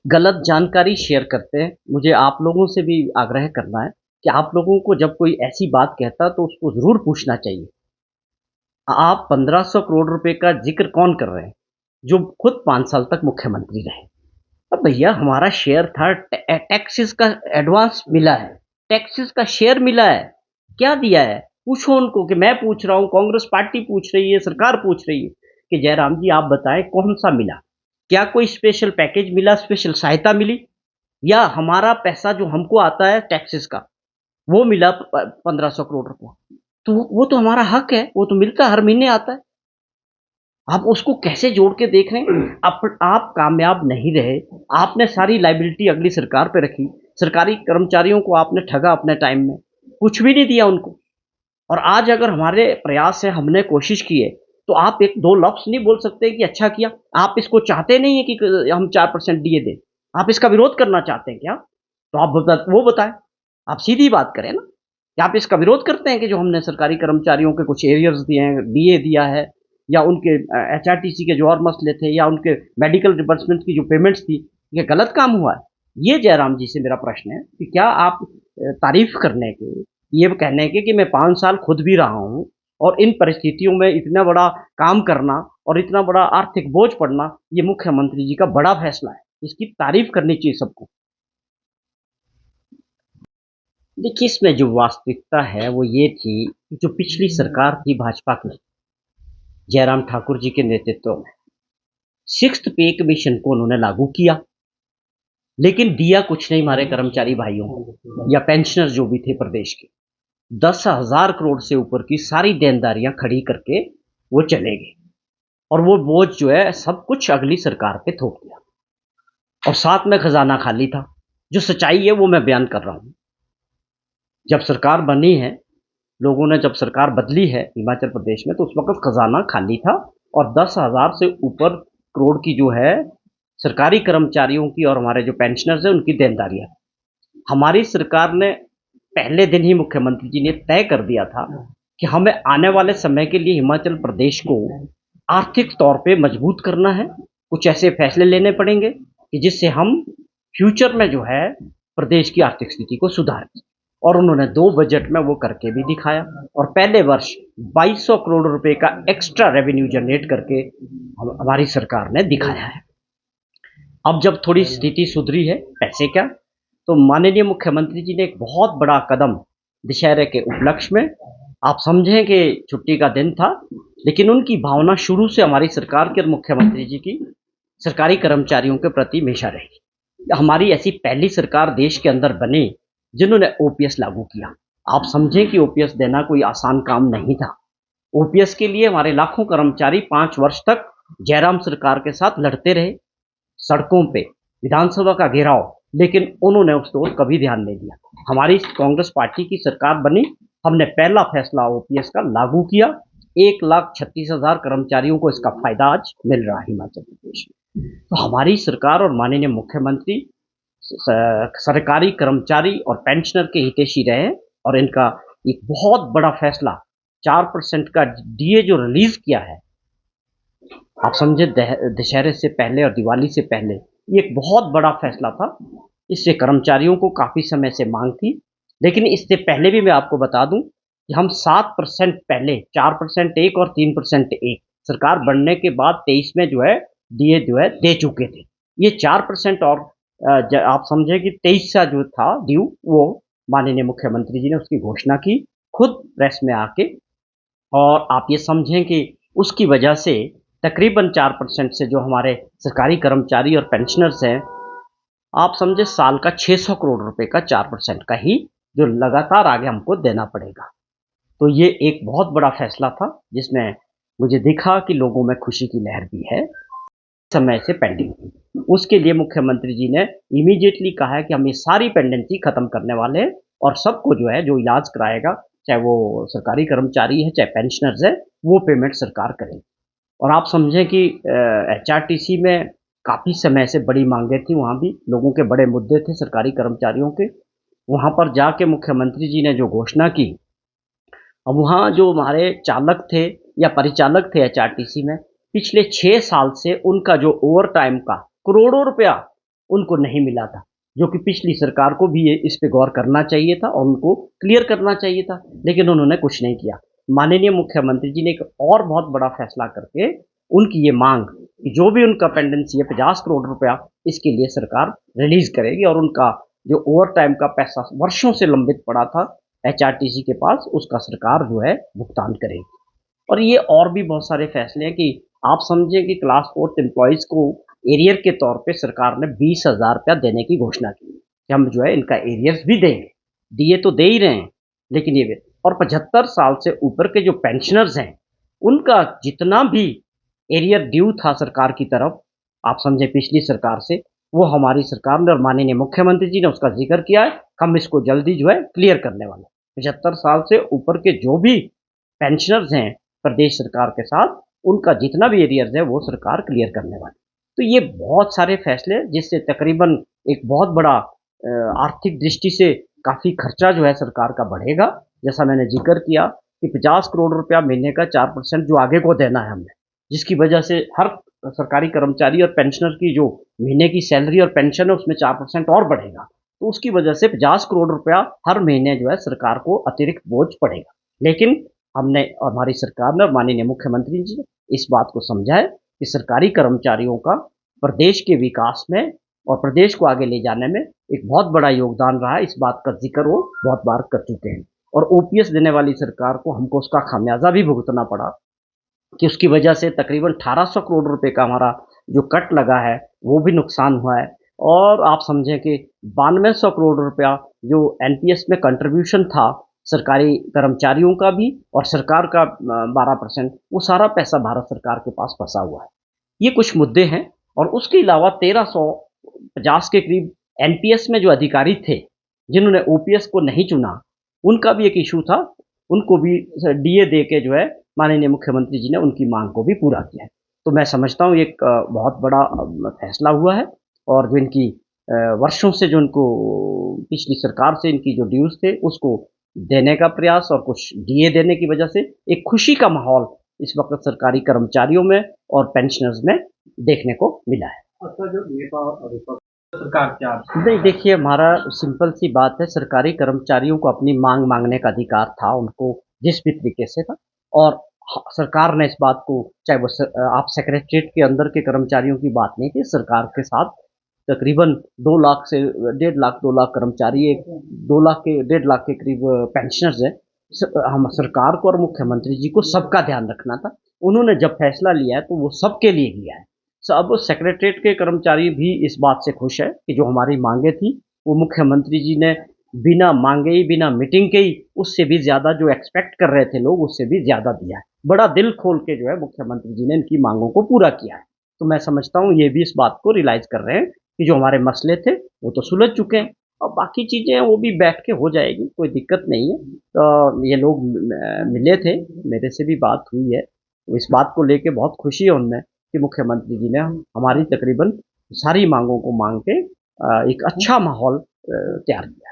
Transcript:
गलत जानकारी शेयर करते हैं। मुझे आप लोगों से भी आग्रह करना है कि आप लोगों को जब कोई ऐसी बात कहता है तो उसको ज़रूर पूछना चाहिए। आप 1500 करोड़ रुपए का ज़िक्र कौन कर रहे हैं? जो खुद 5 साल तक मुख्यमंत्री रहे। अब भैया हमारा शेयर था टैक्सेस का एडवांस मिला है, टैक्सेस का शेयर मिला है। क्या दिया है? पूछो उनको कि मैं पूछ रहा हूँ, कांग्रेस पार्टी पूछ रही है, सरकार पूछ रही है कि जयराम जी आप बताएँ कौन-सा मिला? क्या कोई स्पेशल पैकेज मिला, स्पेशल सहायता मिली? या हमारा पैसा जो हमको आता है टैक्सेस का, वो मिला 1500 करोड़ रुपया। तो वो तो हमारा हक है, वो तो मिलता है, हर महीने आता है। आप उसको कैसे जोड़ के देख रहे हैं? आप कामयाब नहीं रहे, आपने सारी लायबिलिटी अगली सरकार पे रखी, सरकारी कर्मचारियों को आपने ठगा अपने टाइम में, कुछ भी नहीं दिया उनको। और आज अगर हमारे प्रयास है, हमने कोशिश की है, तो आप 1-2 लफ्ज़ नहीं बोल सकते कि अच्छा किया। आप इसको चाहते नहीं हैं कि हम 4% डीए दें। आप इसका विरोध करना चाहते हैं क्या? तो आप वो बताएँ। आप सीधी बात करें ना, कि आप इसका विरोध करते हैं कि जो हमने सरकारी कर्मचारियों के कुछ एरियर्स दिए हैं, डीए दिया है या उनके एचआरटीसी के जो और मसले थे या उनके मेडिकल रिबर्समेंट की जो पेमेंट्स थी, ये गलत काम हुआ है? ये जयराम जी से मेरा प्रश्न है कि क्या आप तारीफ़ करने के ये कहने के कि मैं 5 साल खुद भी रहा हूँ और इन परिस्थितियों में इतना बड़ा काम करना और इतना बड़ा आर्थिक बोझ पड़ना, ये मुख्यमंत्री जी का बड़ा फैसला है। इसकी तारीफ़ करनी चाहिए सबको। देखिए, इसमें जो वास्तविकता है वो ये थी, कि जो पिछली सरकार थी भाजपा की, जयराम ठाकुर जी के नेतृत्व में, 6th पे कमीशन को उन्होंने लागू किया, लेकिन दिया कुछ नहीं हमारे कर्मचारी भाइयों को या पेंशनर जो भी थे प्रदेश के। 10,000 करोड़ से ऊपर की सारी देनदारियां खड़ी करके वो चले गए और वो बोझ जो है सब कुछ अगली सरकार पे थोप दिया और साथ में खजाना खाली था। जो सच्चाई है वो मैं बयान कर रहा हूँ। जब सरकार बनी है, लोगों ने जब सरकार बदली है हिमाचल प्रदेश में तो उस वक़्त खजाना खाली था और 10,000 से ऊपर करोड़ की जो है सरकारी कर्मचारियों की और हमारे जो पेंशनर्स हैं उनकी देनदारियाँ। हमारी सरकार ने पहले दिन ही मुख्यमंत्री जी ने तय कर दिया था कि हमें आने वाले समय के लिए हिमाचल प्रदेश को आर्थिक तौर पे मजबूत करना है। कुछ ऐसे फैसले लेने पड़ेंगे कि जिससे हम फ्यूचर में जो है प्रदेश की आर्थिक स्थिति को सुधारें और उन्होंने 2 बजट में वो करके भी दिखाया और पहले वर्ष 2200 करोड़ रुपए का एक्स्ट्रा रेवेन्यू जनरेट करके हमारी सरकार ने दिखाया है। अब जब थोड़ी स्थिति सुधरी है, पैसे क्या, तो माननीय मुख्यमंत्री जी ने एक बहुत बड़ा कदम दशहरे के उपलक्ष्य में, आप समझें कि छुट्टी का दिन था, लेकिन उनकी भावना शुरू से हमारी सरकार की और मुख्यमंत्री जी की सरकारी कर्मचारियों के प्रति हमेशा रही। हमारी ऐसी पहली सरकार देश के अंदर बनी जिन्होंने ओपीएस लागू किया। आप समझें कि ओपीएस देना कोई आसान काम नहीं था। ओपीएस के लिए हमारे लाखों कर्मचारी 5 वर्ष तक जयराम सरकार के साथ लड़ते रहे, सड़कों पे, विधानसभा का घेराव, लेकिन उन्होंने उस ओर कभी ध्यान नहीं दिया। हमारी कांग्रेस पार्टी की सरकार बनी, हमने पहला फैसला ओपीएस का लागू किया। 1,36,000 कर्मचारियों को इसका फायदा आज मिल रहा है हिमाचल प्रदेश में। तो हमारी सरकार और माननीय मुख्यमंत्री सरकारी कर्मचारी और पेंशनर के हितैषी रहे और इनका एक बहुत बड़ा फैसला 4% का डीए जो रिलीज किया है, आप समझे दशहरे से पहले और दिवाली से पहले, ये एक बहुत बड़ा फैसला था। इससे कर्मचारियों को काफ़ी समय से मांग थी, लेकिन इससे पहले भी मैं आपको बता दूं कि हम 7% पहले 4% एक और 3% एक सरकार बनने के बाद 23 में जो है डीए जो है दे चुके थे। ये 4% और आप समझे कि 23 का जो था ड्यू वो माननीय मुख्यमंत्री जी ने उसकी घोषणा की खुद प्रेस में आके और आप ये समझें कि उसकी वजह से तकरीबन 4% से जो हमारे सरकारी कर्मचारी और पेंशनर्स हैं, आप समझे साल का 600 करोड़ रुपए का 4% का ही जो लगातार आगे हमको देना पड़ेगा। तो ये एक बहुत बड़ा फैसला था जिसमें मुझे दिखा कि लोगों में खुशी की लहर भी है, समय से पेंडिंग थी। उसके लिए मुख्यमंत्री जी ने इमीडिएटली कहा है कि हम ये सारी पेंडेंसी खत्म करने वाले हैं और सबको जो है जो इलाज कराएगा, चाहे वो सरकारी कर्मचारी है, चाहे पेंशनर्स है, वो पेमेंट सरकार करेगी। और आप समझें कि एचआरटीसी में काफ़ी समय से बड़ी मांगें थी, वहाँ भी लोगों के बड़े मुद्दे थे सरकारी कर्मचारियों के। वहाँ पर जाके मुख्यमंत्री जी ने जो घोषणा की, अब वहाँ जो हमारे चालक थे या परिचालक थे एचआरटीसी में, पिछले 6 साल से उनका जो ओवर टाइम का करोड़ों रुपया उनको नहीं मिला था, जो कि पिछली सरकार को भी इस पे गौर करना चाहिए था और उनको क्लियर करना चाहिए था, लेकिन उन्होंने कुछ नहीं किया। माननीय मुख्यमंत्री जी ने एक और बहुत बड़ा फैसला करके उनकी ये मांग कि जो भी उनका पेंडेंसी है 50 करोड़ रुपया, इसके लिए सरकार रिलीज करेगी और उनका जो ओवर टाइम का पैसा वर्षों से लंबित पड़ा था एचआरटीसी के पास, उसका सरकार जो है भुगतान करेगी। और ये और भी बहुत सारे फैसले हैं कि आप समझे कि क्लास फोर्थ एम्प्लॉयज़ को एरियर के तौर पे सरकार ने 20,000 रुपया देने की घोषणा की कि हम जो है इनका एरियर्स भी देंगे। दिए तो दे ही रहे हैं, लेकिन ये भी और 75 साल से ऊपर के जो पेंशनर्स हैं, उनका जितना भी एरियर ड्यू था सरकार की तरफ, आप समझे पिछली सरकार से, वो हमारी सरकार ने और माननीय मुख्यमंत्री जी ने उसका जिक्र किया है। हम इसको जल्दी जो है क्लियर करने वाले हैं। 75 साल से ऊपर के जो भी पेंशनर्स हैं प्रदेश सरकार के साथ, उनका जितना भी एरियर्स है वो सरकार क्लियर करने वाली। तो ये बहुत सारे फैसले हैं जिससे तकरीबन एक बहुत बड़ा आर्थिक दृष्टि से काफ़ी खर्चा जो है सरकार का बढ़ेगा। जैसा मैंने जिक्र किया कि 50 करोड़ रुपया महीने का 4% जो आगे को देना है हमने, जिसकी वजह से हर सरकारी कर्मचारी और पेंशनर की जो महीने की सैलरी और पेंशन है उसमें 4% और बढ़ेगा। तो उसकी वजह से 50 करोड़ रुपया हर महीने जो है सरकार को अतिरिक्त बोझ पड़ेगा। लेकिन हमने हमारी सरकार ने और माननीय मुख्यमंत्री जी ने इस बात को समझा है कि सरकारी कर्मचारियों का प्रदेश के विकास में और प्रदेश को आगे ले जाने में एक बहुत बड़ा योगदान रहा है। इस बात का जिक्र वो बहुत बार कर चुके हैं और ओपीएस देने वाली सरकार को हमको उसका खामियाजा भी भुगतना पड़ा कि उसकी वजह से तकरीबन 1800 करोड़ रुपए का हमारा जो कट लगा है वो भी नुकसान हुआ है। और आप समझें कि 9200 करोड़ रुपया जो एनपीएस में कंट्रीब्यूशन था सरकारी कर्मचारियों का भी और सरकार का 12%, वो सारा पैसा भारत सरकार के पास फंसा हुआ है। ये कुछ मुद्दे हैं और उसके अलावा 1350 के करीब एनपीएस में जो अधिकारी थे जिन्होंने ओपीएस को नहीं चुना, उनका भी एक इशू था। उनको भी डीए दे के जो है माननीय मुख्यमंत्री जी ने उनकी मांग को भी पूरा किया है। तो मैं समझता हूँ एक बहुत बड़ा फैसला हुआ है और जो इनकी वर्षों से जो इनको पिछली सरकार से इनकी जो ड्यूज थे उसको देने का प्रयास और कुछ डीए देने की वजह से एक खुशी का माहौल इस वक्त सरकारी कर्मचारियों में और पेंशनर्स में देखने को मिला है। अच्छा, जो नेता और विपक्ष सरकार क्या नहीं, देखिए हमारा सिंपल सी बात है, सरकारी कर्मचारियों को अपनी मांग मांगने का अधिकार था, उनको जिस भी तरीके से था और सरकार ने इस बात को, चाहे वो आप सेक्रेटरीट के अंदर के कर्मचारियों की बात नहीं थी, सरकार के साथ तकरीबन 2 लाख से 1.5 लाख 2 लाख कर्मचारी, 2 लाख के 1.5 लाख के करीब पेंशनर्स हैं। हम सरकार को और मुख्यमंत्री जी को सबका ध्यान रखना था। उन्होंने जब फैसला लिया है तो वो सबके लिए लिया है। अब सेक्रेटरीट के कर्मचारी भी इस बात से खुश है कि जो हमारी मांगे थी वो मुख्यमंत्री जी ने बिना मांगे ही बिना मीटिंग के ही उससे भी ज़्यादा जो एक्सपेक्ट कर रहे थे लोग उससे भी ज़्यादा दिया है। बड़ा दिल खोल के जो है मुख्यमंत्री जी ने इनकी मांगों को पूरा किया है। तो मैं समझता हूँ ये भी इस बात को रियलाइज़ कर रहे हैं कि जो हमारे मसले थे वो तो सुलझ चुके हैं और बाकी चीज़ें वो भी बैठ के हो जाएगी, कोई दिक्कत नहीं है। तो ये लोग मिले थे, मेरे से भी बात हुई है, तो इस बात को लेके बहुत खुशी है उनमें कि मुख्यमंत्री जी ने हमारी तकरीबन सारी मांगों को मांग के एक अच्छा माहौल तैयार किया है।